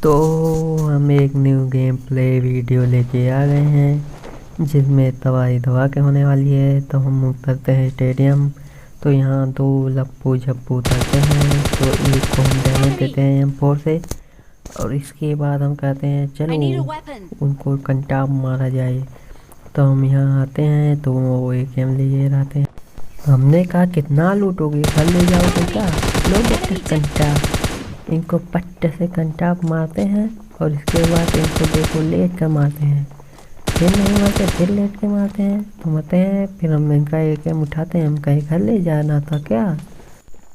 तो हम एक न्यू गेम प्ले वीडियो लेके आ गए हैं जिसमें तबाही दबा के होने वाली है। तो हम उतरते हैं स्टेडियम। तो यहाँ दो लप्पू झप्पू उतरते हैं, तो एक को हम डैमेज देते हैं M4 से, और इसके बाद हम कहते हैं चलो उनको कंटाप मारा जाए। तो हम यहाँ आते हैं तो वो AKM लिए रहते हैं। हमने कहा कितना लूटोगे, घर ले जाओगे क्या, लो बेटा कंटाप। इनको पट्टे से कंटाप मारते हैं और इसके बाद इनको देखो लेट कर मारते हैं, फिर नहीं मारते फिर लेट के मारते हैं। तो मरते हैं, फिर हम इनका AKM उठाते हैं, हम कहीं घर ले जाना था क्या।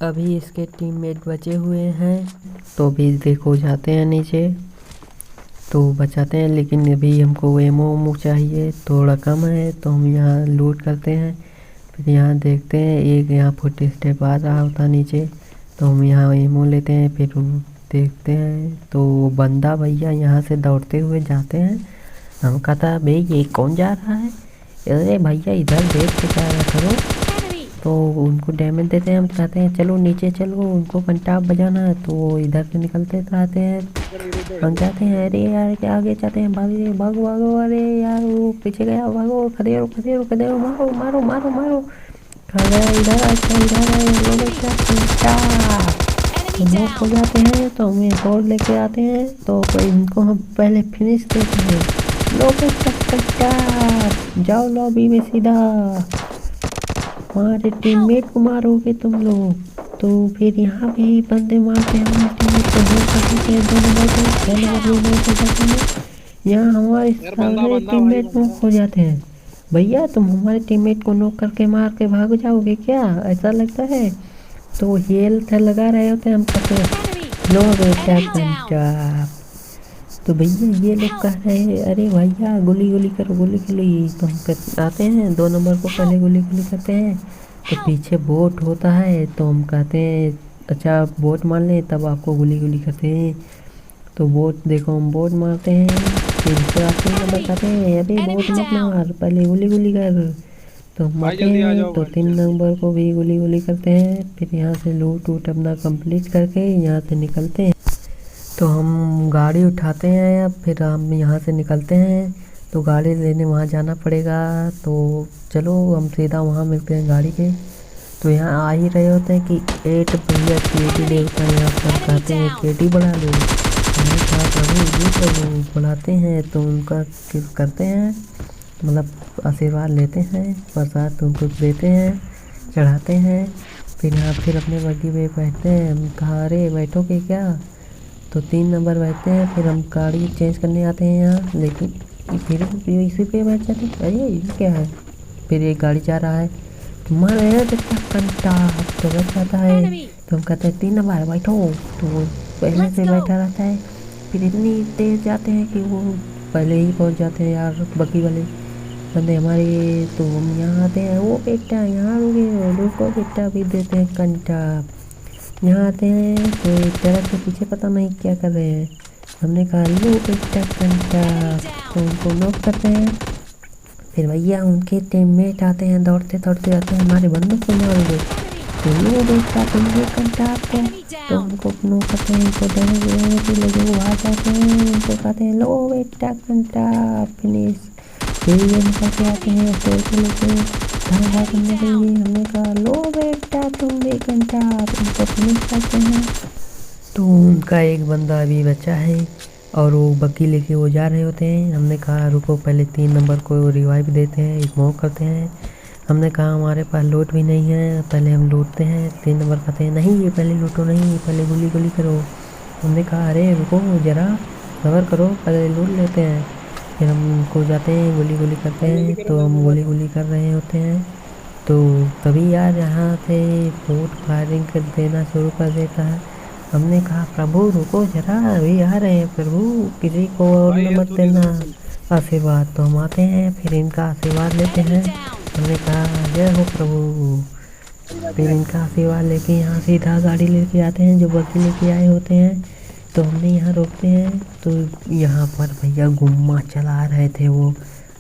अभी इसके टीममेट बचे हुए हैं तो भी देखो जाते हैं नीचे तो बचाते हैं, लेकिन अभी हमको एमो चाहिए, थोड़ा कम है। तो हम यहाँ लूट करते हैं, फिर यहाँ देखते हैं एक यहाँ फुट स्टेप आ रहा होता नीचे, तो हम यहाँ एमो लेते हैं। फिर देखते हैं तो बंदा भैया यहाँ से दौड़ते हुए जाते हैं। हम कहता भाई ये कौन जा रहा है, अरे भैया इधर देख के जाया करो। तो उनको डैमेज देते हैं, हम कहते हैं चलो नीचे चलो उनको कंटाप बजाना है, तो वो इधर से निकलते रहते हैं। हम जाते हैं, अरे यार क्या आगे जाते हैं, भागो भागो भागो, अरे यार वो पीछे गया, भागो खदे रो खदे रो खदे रो, मारो मारो मारो मारो, खा गया इधर अच्छा इधर नॉक हो जाते हैं। तो हमें और लेके आते हैं, तो इनको हम पहले फिनिश देते हैं। लो बेटा जाओ लॉबी में सीधा, हमारे टीममेट को मारोगे तुम लोग। तो फिर यहाँ भी बंदे मारते हैं हमारे टीममेट को, हो सकते हैं दोनों यहाँ हमारे सारे टीममेट नॉक हो जाते हैं। भैया तुम हमारे टीममेट को नॉक करके मार के भाग जाओगे क्या, ऐसा लगता है। तो हेल्थ लगा रहे होते हैं, हम कहते हैं लो बेटा कंटाप। तो भैया ये लोग कह रहे हैं अरे भैया गोली गोली करो गोली गोली। तो हम आते हैं 2 नंबर को पहले गोली गोली करते हैं, तो पीछे बोट होता है, तो हम कहते हैं अच्छा बोट मार लें तब आपको गोली गोली करते हैं। तो बोट देखो हम बोट मारते हैं, फिर उसके बाद 3 नंबर कहते हैं अरे बोट मत मार पहले गोली गोली कर। तो मारते हैं, तो 3 नंबर को भी गोली गोली करते हैं। फिर यहाँ से लूट वूट अपना कंप्लीट करके यहाँ से निकलते हैं। तो हम गाड़ी उठाते हैं, अब फिर हम यहाँ से निकलते हैं। तो गाड़ी लेने वहाँ जाना पड़ेगा, तो चलो हम सीधा वहाँ मिलते हैं गाड़ी के। तो यहाँ आ ही रहे होते हैं कि 8 भैया KD देवता यहाँ पर कहते हैं KD बढ़ा लो। हमने कहा प्रभु जी प्रभु बढ़ाते हैं, तो उनका करते हैं मतलब आशीर्वाद लेते हैं, प्रसाद उनको देते हैं, चढ़ाते हैं। फिर यहाँ फिर अपने बग्गी पे बैठते हैं, हम कहा अरे बैठोगे क्या, तो 3 नंबर बैठते हैं। फिर हम गाड़ी चेंज करने आते हैं यहाँ, लेकिन फिर इसी पे बैठ जाते हैं, अरे ये क्या है। फिर एक गाड़ी जा रहा है, मारे बेटा कंटाप, तो बैठ जाता है। तो हम कहते हैं 3 नंबर बैठो, तो वो पहले से बैठा रहता है। फिर इतनी तेज जाते हैं कि वो पहले ही पहुँच जाते हैं यार बग्गी वाले बंदे हमारे। तो हम यहाँ आते हैं, वो बेटा यहाँ रुको बेटा, भी देते हैं कंटाप। यहाँ आते हैं तो एक ट्रक के पीछे पता नहीं क्या कर रहे हैं, हमने कहा लो बेटा कंटाप, तो उनको नॉक करते हैं। फिर भैया उनके टीममेट आते हैं, दौड़ते दौड़ते आते हैं, हमारे बंदूक को मारोगे, तो लो बेटा तुम भी कंटाप को। तो उनको नॉक करते हैं, इनको लेकिन वो आ जाते हैं, उनको कहते हैं लो बेटा कंटाप फिनिश। फिर ये निकल के आते हैं फिर के लेके धारा करने के लिए, हमने कहा लो बेटा तुम भी कंटाप, उनको फिनिश करते हैं। तो उनका एक बंदा अभी बचा है और वो बग्गी लेके वो जा रहे होते हैं। हमने कहा रुको पहले 3 नंबर को रिवाइव देते हैं, स्मोक करते हैं। हमने कहा हमारे पास लूट भी नहीं है, पहले हम लूटते हैं। 3 नंबर कहते हैं नहीं ये पहले लूटो, नहीं पहले गोली गोली करो। हमने कहा अरे रुको ज़रा सबर करो, पहले लूट लेते हैं। फिर हम उनको जाते हैं गोली गोली करते हैं, तो हम गोली गोली कर रहे होते हैं। तो तभी यार यहाँ से बोट फायरिंग कर देना शुरू कर देता है। हमने कहा प्रभु रुको जरा, अभी आ रहे हैं प्रभु, किसी को और न मत देना आशीर्वाद। तो हम आते हैं, फिर इनका आशीर्वाद लेते हैं। हमने कहा जय हो प्रभु। फिर इनका आशीर्वाद लेके यहाँ सीधा गाड़ी लेके आते हैं जो बग्गी लेके आए होते हैं। तो हमने यहाँ रोकते हैं, तो यहाँ पर भैया गुम्मा चला रहे थे वो।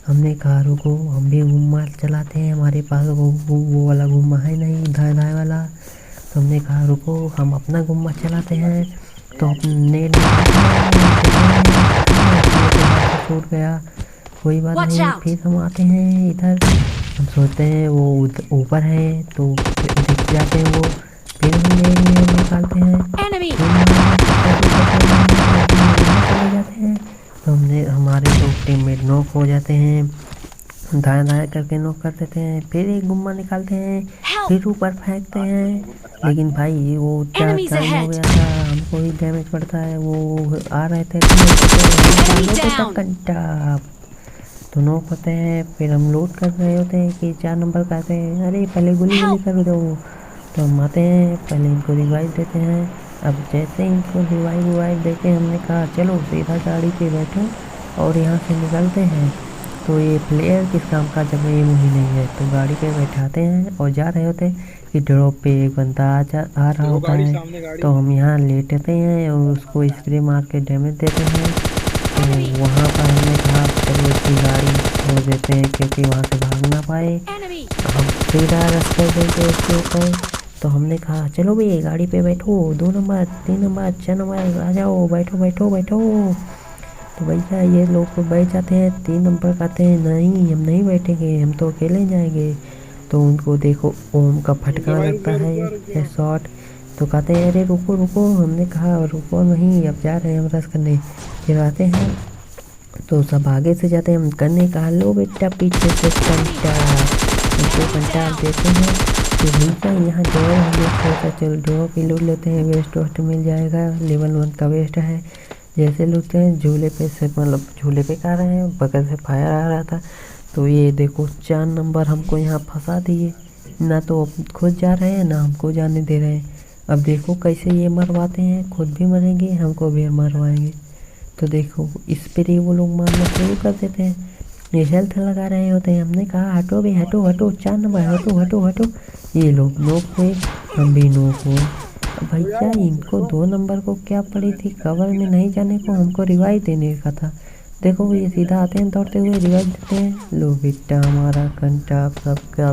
हमने कहा रुको हम भी गुम्मा चलाते हैं, हमारे पास वो वाला गुम्मा है नहीं, धाए धाए वाला। तो हमने कहा रुको हम अपना गुम्मा चलाते हैं। तो हमने छूट गया, कोई बात Watch नहीं। out! फिर हम आते हैं इधर, हम सोचते हैं वो ऊपर है तो दिख जाते हैं वो, फिर हम ये निकालते हैं, Enemy! चले जाते हैं। तो हमने हमारे दो टीममेट नॉक हो जाते हैं, दाएं दाएं करके नॉक कर देते हैं, फिर एक गुम्मा निकालते हैं, Help! फिर ऊपर फेंकते हैं। लेकिन भाई वो Enemies टाइम हो ahead! गया था, हमको ही डैमेज पड़ता है, वो आ रहे थे Enemy down! कंटा। तो नॉक होते हैं, फिर हम लूट कर रहे होते हैं कि 4 नंबर का आते हैं, अरे पहले गोली Help! कर दो। तो हम आते हैं, पहले इनको रिवाइव देते हैं। अब जैसे इनको रिवाइव देके हमने कहा चलो सीधा गाड़ी पे बैठो और यहाँ से निकलते हैं। तो ये प्लेयर किस काम का जब ये मुझे नहीं है, तो गाड़ी पे बैठाते हैं और जा रहे होते हैं कि ड्रॉप पे एक बंदा आ रहा होता है। तो हम यहाँ लेटते हैं और उसको स्प्रे मार के डैमेज देते हैं। तो Enemy! वहाँ पर हमने कहा चलो इसकी गाड़ी छोड़ देते हैं क्योंकि वहाँ से भाग ना पाए। Enemy! हम सीधा रास्ते देंगे उसके ऊपर। तो हमने कहा चलो भैया गाड़ी पे बैठो, 2 नंबर 3 नंबर 4 नंबर आ जाओ, बैठो बैठो बैठो। तो भैया ये लोग तो बैठ जाते हैं, 3 नंबर कहते हैं नहीं हम नहीं बैठेंगे, हम तो अकेले जाएंगे। तो उनको देखो ओम का फटका लगता है शॉट। तो कहते हैं अरे रुको रुको, हमने कहा रुको नहीं, अब जा रहे हैं हम रस करने। फिर आते हैं तो सब आगे से जाते हैं, हम करने कहा लो बेटा पीछे से कंटा, उनको कंटा देते हैं। तो भैया यहाँ ड्रॉ हमने सोचा चल ड्रॉ भी लूट लेते हैं, वेस्ट वोस्ट मिल जाएगा, लेवल 1 का वेस्ट है। जैसे लूटते हैं झूले पे से, मतलब झूले पे आ रहे हैं, बगल से फायर आ रहा था। तो ये देखो 4 नंबर हमको यहाँ फंसा दिए, ना तो खुद जा रहे हैं ना हमको जाने दे रहे हैं। अब देखो कैसे ये मरवाते हैं, खुद भी मरेंगे हमको भी मरवाएंगे। तो देखो इस पर ही वो लोग मारना शुरू कर देते हैं, ये हेल्थ लगा रहे होते हैं। हमने कहा हटो भी हटो हटो, 4 नंबर हटो हटो हटो। ये लोग नोक हुए, हम भी नोक हुए। भैया इनको 2 नंबर को क्या पड़ी थी कवर में नहीं जाने को, हमको रिवाइव देने का था। देखो ये सीधा आते हैं दौड़ते हुए रिवाइव देते हैं, लो बेटा हमारा कंटा सबका